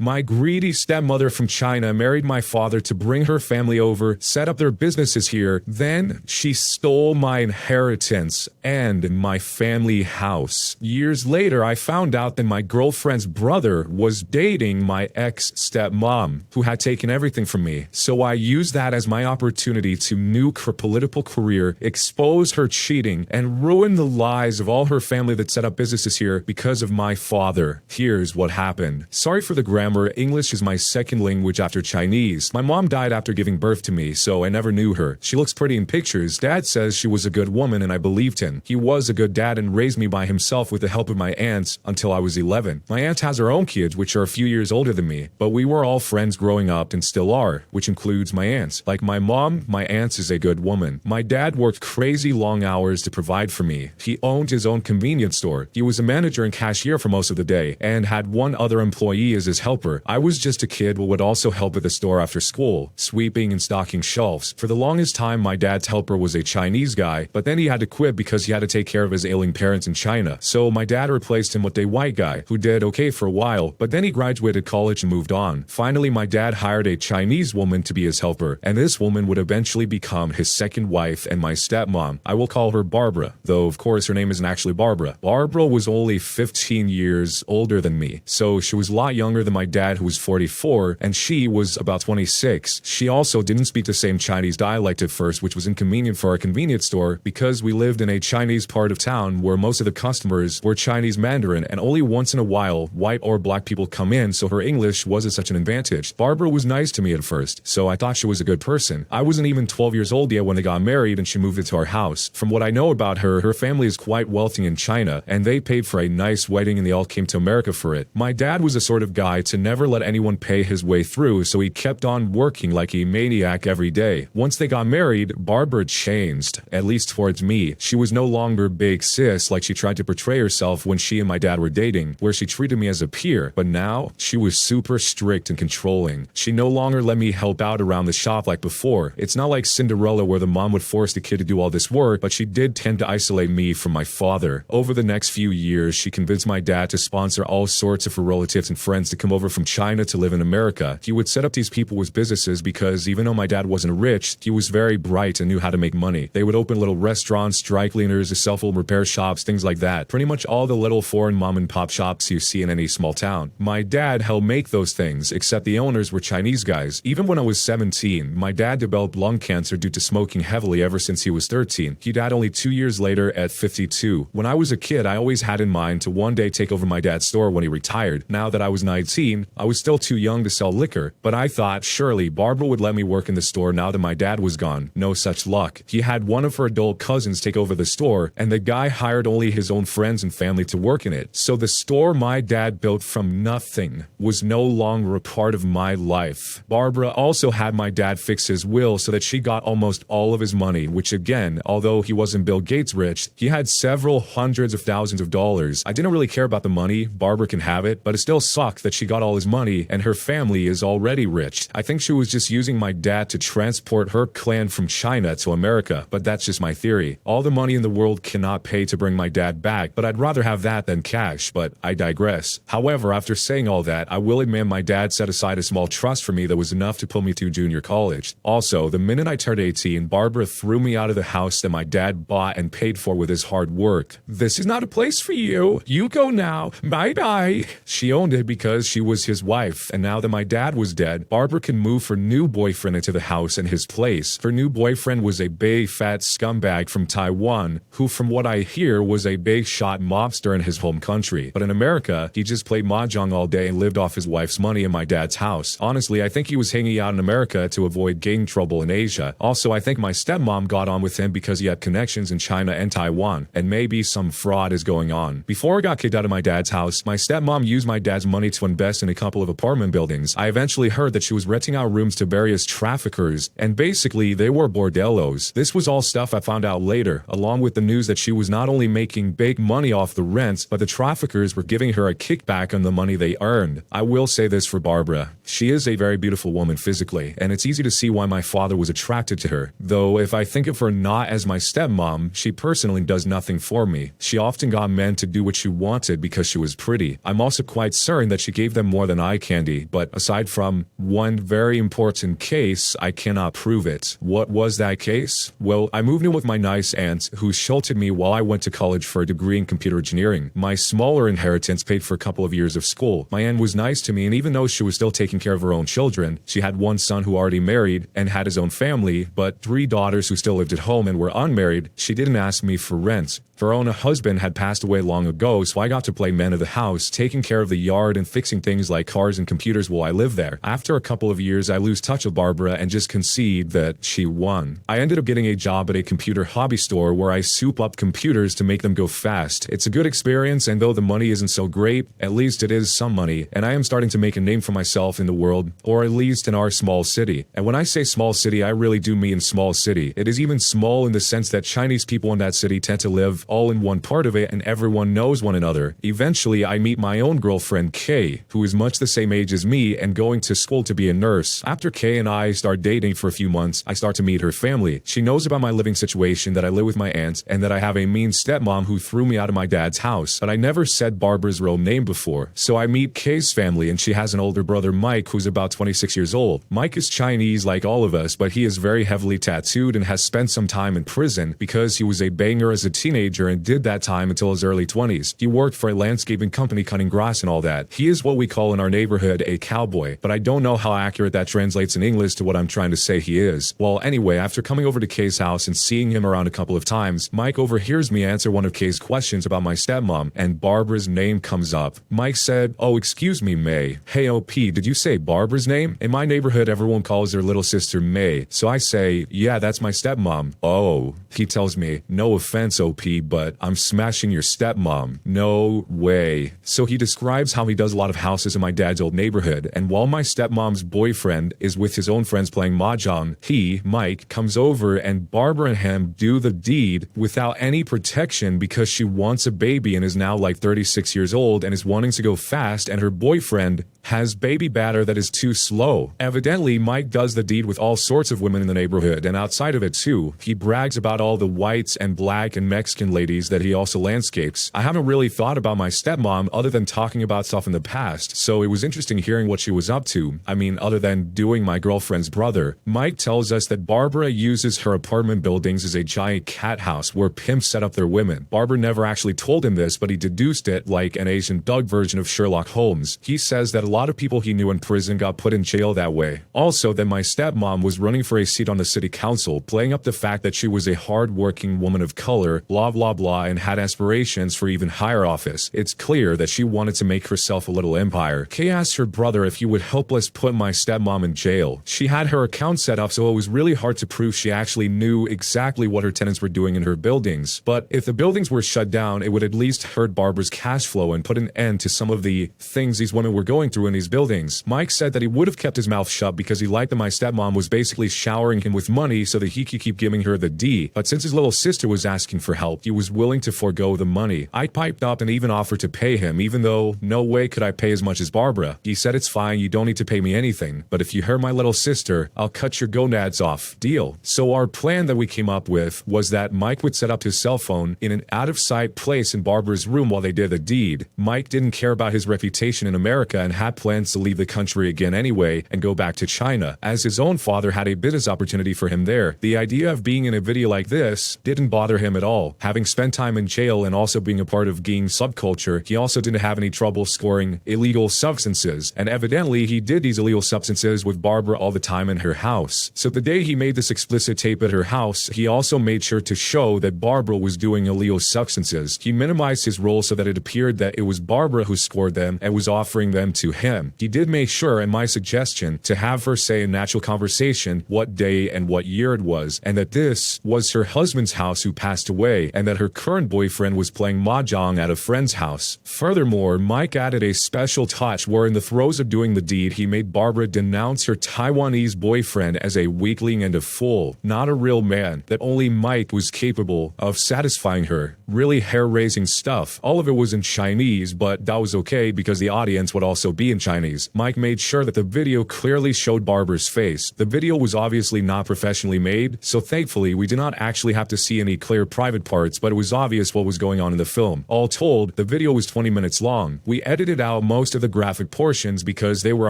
My greedy stepmother from China married my father to bring her family over, set up their businesses here. Then she stole my inheritance and my family house. Years later, I found out that my girlfriend's brother was dating my ex-stepmom, who had taken everything from me. So I used that as my opportunity to nuke her political career, expose her cheating, and ruin the lives of all her family that set up businesses here because of my father. Here's what happened. Sorry for the grammar, English is my second language after Chinese. My mom died after giving birth to me, so I never knew her. She looks pretty in pictures. Dad says she was a good woman and I believed him. He was a good dad and raised me by himself with the help of my aunts until I was 11. My aunt has her own kids, which are a few years older than me, but we were all friends growing up and still are, which includes my aunts. Like my mom, my aunt is a good woman. My dad worked crazy long hours to provide for me. He owned his own convenience store. He was a manager and cashier for most of the day and had one other employee as his helper. I was just a kid but would also help at the store after school, sweeping and stocking shelves. For the longest time, my dad's helper was a Chinese guy, but then he had to quit because he had to take care of his ailing parents in China. So my dad replaced him with a white guy who did okay for a while, but then he graduated college and moved on. Finally, my dad hired a Chinese woman to be his helper, and this woman would eventually become his second wife and my stepmom. I will call her Barbara, though of course her name isn't actually Barbara. Barbara was only 15 years older than me, so she was a lot younger than my dad, who was 44, and she was about 26. She also didn't speak the same Chinese dialect at first, which was inconvenient for our convenience store because we lived in a Chinese part of town where most of the customers were Chinese Mandarin, and only once in a while white or black people come in, so her English wasn't such an advantage. Barbara was nice to me at first, so I thought she was a good person. I wasn't even 12 years old yet when they got married and she moved into our house. From what I know about her, her family is quite wealthy in China, and they paid for a nice wedding and they all came to America for it. My dad was the sort of guy to never let anyone pay his way through, so he kept on working like a maniac every day. Once they got married, Barbara changed, at least towards me. She was no longer big sis like she tried to portray herself when she and my dad were dating, where she treated me as a peer, but now she was super strict and controlling. She no longer let me help out around the shop like before. It's not like Cinderella where the mom would force the kid to do all this work, but she did tend to isolate me from my father. Over the next few years, she convinced my dad to sponsor all sorts of her relatives and friends to come over from China to live in America. He would set up these people with businesses because even though my dad wasn't rich, he was very bright and knew how to make money. They would open little restaurants, dry cleaners, cell phone repair shops, things like that. Pretty much all the little foreign mom and pop shops you see in any small town. My dad helped make those things, except the owners were Chinese guys. Even when I was 17, my dad developed lung cancer due to smoking heavily ever since he was 13. He died only 2 years later at 52. When I was a kid, I always had in mind to one day take over my dad's store when he retired. Now that I was 19, I was still too young to sell liquor, but I thought surely Barbara would let me work in the store now that my dad was gone. No such luck. He had one of her adult cousins take over the store, and the guy hired only his own friends and family to work in it. So the store my dad built from nothing was no longer a part of my life. Barbara also had my dad fix his will so that she got almost all of his money, which again, although he wasn't Bill Gates rich, he had several hundreds of thousands of dollars. I didn't really care about the money. Barbara can have it, but it still sucked that she got all his money and her family is already rich. I think she was just using my dad to transport her clan from China to America, but that's just my theory. All the money in the world cannot pay to bring my dad back, but I'd rather have that than cash, but I digress. However, after saying all that, I will admit my dad set aside a small trust for me that was enough to put me through junior college. Also, the minute I turned 18, Barbara threw me out of the house that my dad bought and paid for with his hard work. This is not a place for you. You go now. Bye-bye. She owned it because she was his wife, and now that my dad was dead, Barbara can move her new boyfriend into the house in his place. Her new boyfriend was a big fat scumbag from Taiwan, who from what I hear was a big shot mobster in his home country. But in America, he just played mahjong all day and lived off his wife's money in my dad's house. Honestly, I think he was hanging out in America to avoid gang trouble in Asia. Also, I think my stepmom got on with him because he had connections in China and Taiwan, and maybe some fraud is going on. Before I got kicked out of my dad's house, my stepmom used my dad's money to invest in a couple of apartment buildings. I eventually heard that she was renting out rooms to various traffickers, and basically they were bordellos. This was all stuff I found out later, along with the news that she was not only making big money off the rents, but the traffickers were giving her a kickback on the money they earned. I will say this for Barbara. She is a very beautiful woman physically, and it's easy to see why my father was attracted to her. Though if I think of her not as my stepmom, she personally does nothing for me. She often got men to do what she wanted because she was pretty. I'm also quite certain that she gave them more than eye candy, but aside from one very important case, I cannot prove it. What was that case? Well, I moved in with my nice aunt, who sheltered me while I went to college for a degree in computer engineering. My smaller inheritance paid for a couple of years of school. My aunt was nice to me, and even though she was still taking care of her own children, she had one son who already married and had his own family, but 3 daughters who still lived at home and were unmarried. She didn't ask me for rent. Her own husband had passed away long ago, so I got to play man of the house, taking care of the yard and fixing things like cars and computers while I lived there. After a couple of years, I lose touch of Barbara and just concede that she won. I ended up getting a job at a computer hobby store where I soup up computers to make them go fast. It's a good experience, and though the money isn't so great, at least it is some money, and I am starting to make a name for myself in the world, or at least in our small city. And when I say small city, I really do mean small city. It is even small in the sense that Chinese people in that city tend to live all in one part of it, and everyone knows one another. Eventually, I meet my own girlfriend, Kay, who is much the same age as me and going to school to be a nurse. After Kay and I start dating for a few months, I start to meet her family. She knows about my living situation, that I live with my aunt, and that I have a mean stepmom who threw me out of my dad's house. But I never said Barbara's real name before. So I meet Kay's family, and she has an older brother, Mike, who's about 26 years old. Mike is Chinese like all of us, but he is very heavily tattooed and has spent some time in prison because he was a banger as a teenager and did that time until his early 20s. He worked for a landscaping company cutting grass and all that. He is what we call in our neighborhood a cowboy, but I don't know how accurate that translates in English to what I'm trying to say he is. Well, anyway, after coming over to Kay's house and seeing him around a couple of times, Mike overhears me answer one of Kay's questions about my stepmom, and Barbara's name comes up. Mike said, "Oh, excuse me, May. Hey, OP, did you say Barbara's name? In my neighborhood, everyone calls their little sister May." So I say, "Yeah, that's my stepmom." "Oh," he tells me, "No offense, OP, but I'm smashing your stepmom." "No way." So he describes how he does a lot of houses in my dad's old neighborhood, and while my stepmom's boyfriend is with his own friends playing mahjong, he, Mike, comes over and Barbara and him do the deed without any protection because she wants a baby and is now like 36 years old and is wanting to go fast, and her boyfriend has baby batter that is too slow. Evidently, Mike does the deed with all sorts of women in the neighborhood, and outside of it too. He brags about all the whites and black and Mexican ladies that he also landscapes. I haven't really thought about my stepmom other than talking about stuff in the past, so it was interesting hearing what she was up to. I mean, other than doing my girlfriend's brother. Mike tells us that Barbara uses her apartment buildings as a giant cat house where pimps set up their women. Barbara never actually told him this, but he deduced it like an Asian Doug version of Sherlock Holmes. He says that a lot of people he knew in prison got put in jail that way. Also, that my stepmom was running for a seat on the city council, playing up the fact that she was a hard-working woman of color, blah blah blah, and had aspirations for even higher office. It's clear that she wanted to make herself a little empire. Kay asked her brother if he would help us put my stepmom in jail. She had her account set up, so it was really hard to prove she actually knew exactly what her tenants were doing in her buildings. But if the buildings were shut down, it would at least hurt Barbara's cash flow and put an end to some of the things these women were going through in these buildings. Mike said that he would have kept his mouth shut because he liked that my stepmom was basically showering him with money so that he could keep giving her the D. But since his little sister was asking for help, he was willing to forego the money. I piped up and even offered to pay him, even though no way could I pay as much as Barbara. He said, "It's fine, you don't need to pay me anything, but if you hurt my little sister, I'll cut your gonads off." Deal. So our plan that we came up with was that Mike would set up his cell phone in an out-of-sight place in Barbara's room while they did the deed. Mike didn't care about his reputation in America and had plans to leave the country again anyway and go back to China, as his own father had a business opportunity for him there. The idea of being in a video like this didn't bother him at all. Having spent time in jail and also being a part of gang subculture, he also didn't have any trouble scoring illegal substances, and evidently he did these illegal substances with Barbara all the time in her house. So the day he made this explicit tape at her house, he also made sure to show that Barbara was doing illegal substances. He minimized his role so that it appeared that it was Barbara who scored them and was offering them to him. He did make sure, in my suggestion, to have her say in natural conversation what day and what year it was, and that this was her husband's house who passed away, and that her current boyfriend was playing mahjong at a friend's house. Furthermore, Mike added a special touch where in the throes of doing the deed, he made Barbara denounce her Taiwanese boyfriend as a weakling and a fool, not a real man, that only Mike was capable of satisfying her. Really hair-raising stuff. All of it was in Chinese, but that was okay because the audience would also be in Chinese. Mike made sure that the video clearly showed Barbara's face. The video was obviously not professionally made, so thankfully we did not actually have to see any clear private parts, but it was obvious what was going on in the film. All told, the video was 20 minutes long. We edited out most of the graphic portions because they were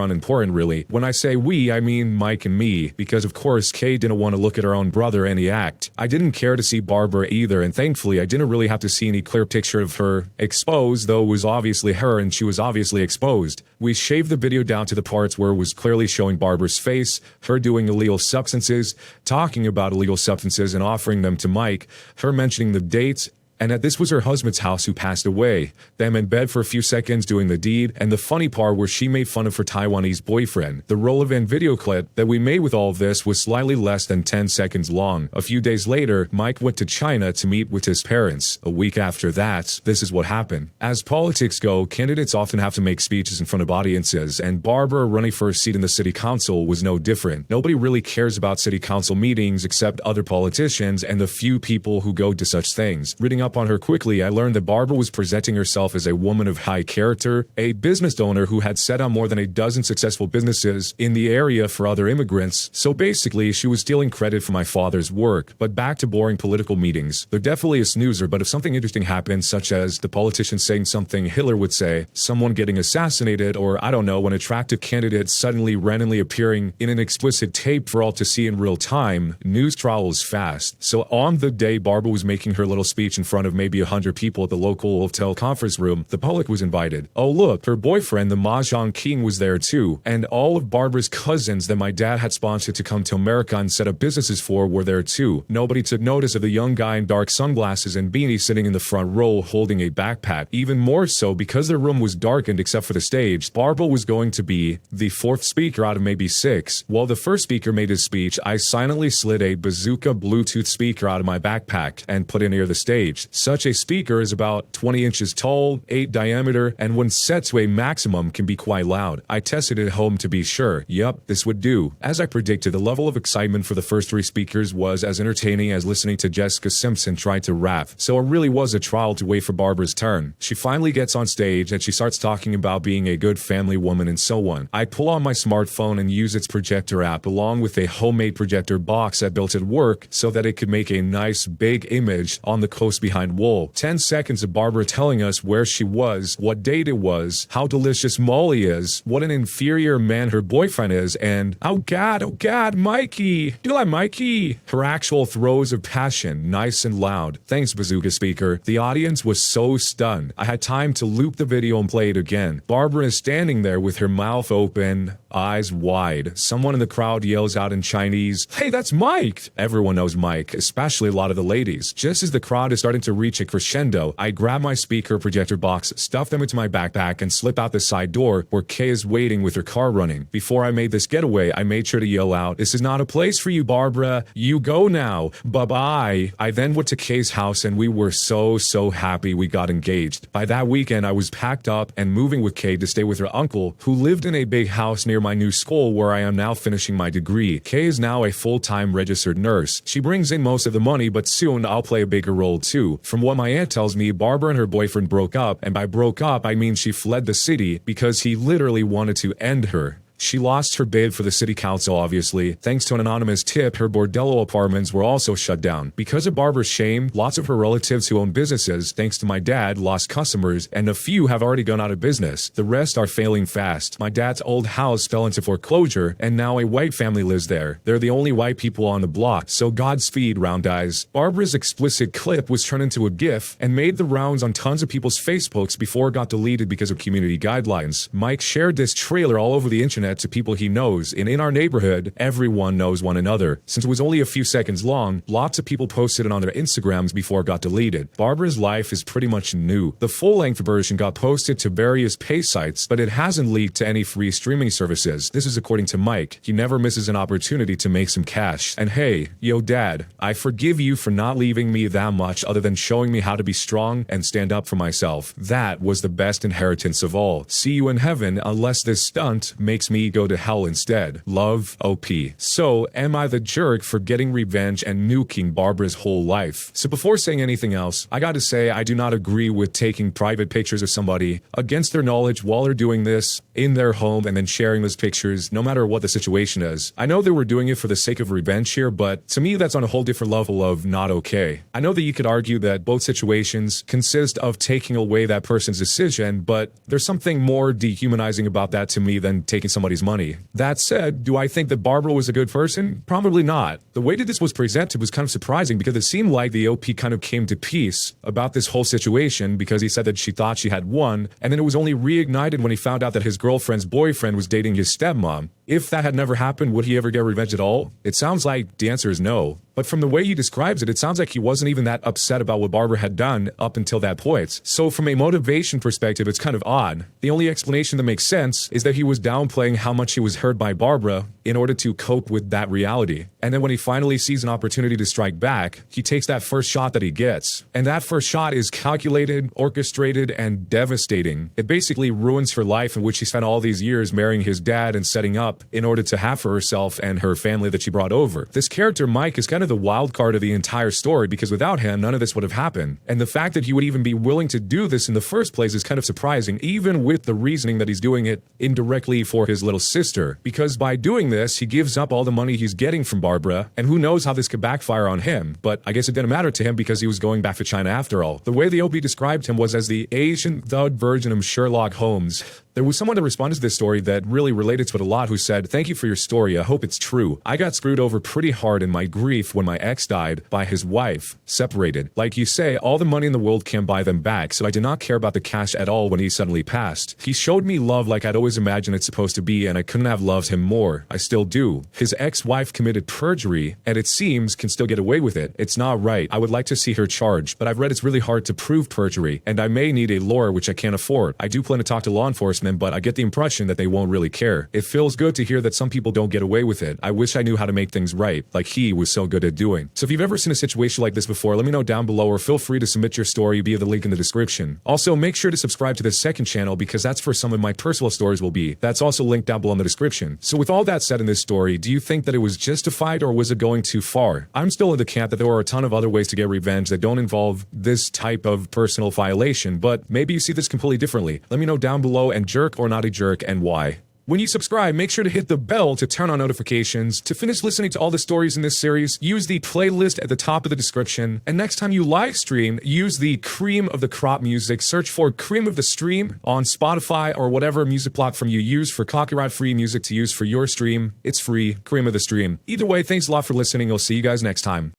unimportant really. When I say we, I mean Mike and me, because of course Kay didn't want to look at her own brother any act. I didn't care to see Barbara either, and thankfully I didn't really have to see any clear picture of her exposed, though it was obviously her and she was obviously exposed. We shaved the video down to the parts where it was clearly showing Barbara's face, her doing illegal substances, talking about illegal substances and offering them to Mike, her mentioning the dates, and that this was her husband's house who passed away, them in bed for a few seconds doing the deed, and the funny part where she made fun of her Taiwanese boyfriend. The relevant video clip that we made with all of this was slightly less than 10 seconds long. A few days later, Mike went to China to meet with his parents. A week after that, this is what happened. As politics go, candidates often have to make speeches in front of audiences, and Barbara running for a seat in the city council was no different. Nobody really cares about city council meetings except other politicians and the few people who go to such things. Reading up on her quickly, I learned that Barbara was presenting herself as a woman of high character, a business owner who had set up more than a dozen successful businesses in the area for other immigrants, so basically she was stealing credit for my father's work. But back to boring political meetings. They're definitely a snoozer, but if something interesting happens, such as the politician saying something Hitler would say, someone getting assassinated, or I don't know, an attractive candidate suddenly randomly appearing in an explicit tape for all to see in real time, news travels fast. So on the day Barbara was making her little speech in front of maybe 100 people at the local hotel conference room, the public was invited. Oh look, her boyfriend, the Mahjong King, was there too, and all of Barbara's cousins that my dad had sponsored to come to America and set up businesses for were there too. Nobody took notice of the young guy in dark sunglasses and beanie sitting in the front row holding a backpack. Even more so, because their room was darkened except for the stage, Barbara was going to be the fourth speaker out of maybe 6. While the first speaker made his speech, I silently slid a bazooka Bluetooth speaker out of my backpack and put it near the stage. Such a speaker is about 20 inches tall, 8 diameter, and when set to a maximum can be quite loud. I tested it at home to be sure. Yup, this would do. As I predicted, the level of excitement for the first 3 speakers was as entertaining as listening to Jessica Simpson try to rap, so it really was a trial to wait for Barbara's turn. She finally gets on stage and she starts talking about being a good family woman and so on. I pull on my smartphone and use its projector app along with a homemade projector box I built at work so that it could make a nice big image on the close behind wall. 10 seconds of Barbara telling us where she was, what date it was, how delicious Molly is, what an inferior man her boyfriend is, and oh god, Mikey, do you like Mikey? Her actual throes of passion, nice and loud. Thanks, bazooka speaker. The audience was so stunned. I had time to loop the video and play it again. Barbara is standing there with her mouth open, eyes wide. Someone in the crowd yells out in Chinese, "Hey, that's Mike!" Everyone knows Mike, especially a lot of the ladies. Just as the crowd is starting to reach a crescendo, I grab my speaker projector box, stuff them into my backpack, and slip out the side door where Kay is waiting with her car running. Before I made this getaway, I made sure to yell out, "This is not a place for you, Barbara. You go now. Bye-bye." I then went to Kay's house and we were so happy we got engaged. By that weekend, I was packed up and moving with Kay to stay with her uncle, who lived in a big house near my new school where I am now finishing my degree. Kay is now a full-time registered nurse. She brings in most of the money, but soon I'll play a bigger role too. From what my aunt tells me, Barbara and her boyfriend broke up, and by broke up, I mean she fled the city because he literally wanted to end her. She lost her bid for the city council, obviously. Thanks to an anonymous tip, her bordello apartments were also shut down. Because of Barbara's shame, lots of her relatives who own businesses, thanks to my dad, lost customers, and a few have already gone out of business. The rest are failing fast. My dad's old house fell into foreclosure, and now a white family lives there. They're the only white people on the block, so Godspeed, round eyes. Barbara's explicit clip was turned into a GIF and made the rounds on tons of people's Facebooks before it got deleted because of community guidelines. Mike shared this trailer all over the internet to people he knows, and in our neighborhood, everyone knows one another. Since it was only a few seconds long, lots of people posted it on their Instagrams before it got deleted. Barbara's life is pretty much new. The full-length version got posted to various pay sites, but it hasn't leaked to any free streaming services. This is according to Mike. He never misses an opportunity to make some cash. And hey, yo dad, I forgive you for not leaving me that much other than showing me how to be strong and stand up for myself. That was the best inheritance of all. See you in heaven unless this stunt makes me me go to hell instead. Love, OP. So, am I the jerk for getting revenge and nuking Barbara's whole life? So before saying anything else, I gotta say I do not agree with taking private pictures of somebody against their knowledge while they're doing this in their home and then sharing those pictures no matter what the situation is. I know they were doing it for the sake of revenge here, but to me that's on a whole different level of not okay. I know that you could argue that both situations consist of taking away that person's decision, but there's something more dehumanizing about that to me than taking somebody's money. That said, do I think that Barbara was a good person? Probably not. The way that this was presented was kind of surprising because it seemed like the OP kind of came to peace about this whole situation because he said that she thought she had won, and then it was only reignited when he found out that his girlfriend's boyfriend was dating his stepmom. If that had never happened, would he ever get revenge at all? It sounds like the answer is no. But from the way he describes it sounds like he wasn't even that upset about what Barbara had done up until that point. So from a motivation perspective, it's kind of odd. The only explanation that makes sense is that he was downplaying how much he was hurt by Barbara in order to cope with that reality. And then when he finally sees an opportunity to strike back, he takes that first shot that he gets. And that first shot is calculated, orchestrated, and devastating. It basically ruins her life in which she spent all these years marrying his dad and setting up in order to have for herself and her family that she brought over. This character, Mike, is kind of the wild card of the entire story because without him, none of this would have happened. And the fact that he would even be willing to do this in the first place is kind of surprising, even with the reasoning that he's doing it indirectly for his little sister. Because by doing this, he gives up all the money he's getting from Barbara, and who knows how this could backfire on him. But I guess it didn't matter to him because he was going back to China after all. The way the OP described him was as the Asian thug version of Sherlock Holmes. There was someone that responded to this story that really related to it a lot who said, "Thank you for your story, I hope it's true. I got screwed over pretty hard in my grief when my ex died by his wife, separated. Like you say, all the money in the world can't buy them back, so I did not care about the cash at all when he suddenly passed. He showed me love like I'd always imagined it's supposed to be, and I couldn't have loved him more. I still do. His ex-wife committed perjury, and it seems can still get away with it. It's not right. I would like to see her charged, but I've read it's really hard to prove perjury, and I may need a lawyer which I can't afford. I do plan to talk to law enforcement, but I get the impression that they won't really care. It feels good to hear that some people don't get away with it. I wish I knew how to make things right, like he was so good at doing." So if you've ever seen a situation like this before, let me know down below or feel free to submit your story via the link in the description. Also, make sure to subscribe to this second channel because that's where some of my personal stories will be. That's also linked down below in the description. So with all that said in this story, do you think that it was justified or was it going too far? I'm still in the camp that there are a ton of other ways to get revenge that don't involve this type of personal violation, but maybe you see this completely differently. Let me know down below, and jerk or not a jerk, and why. When you subscribe, make sure to hit the bell to turn on notifications. To finish listening to all the stories in this series, use the playlist at the top of the description. And next time you live stream, use the cream of the crop music. Search for Cream of the Stream on Spotify or whatever music platform you use for copyright-free music to use for your stream. It's free, Cream of the Stream. Either way, thanks a lot for listening. I'll see you guys next time.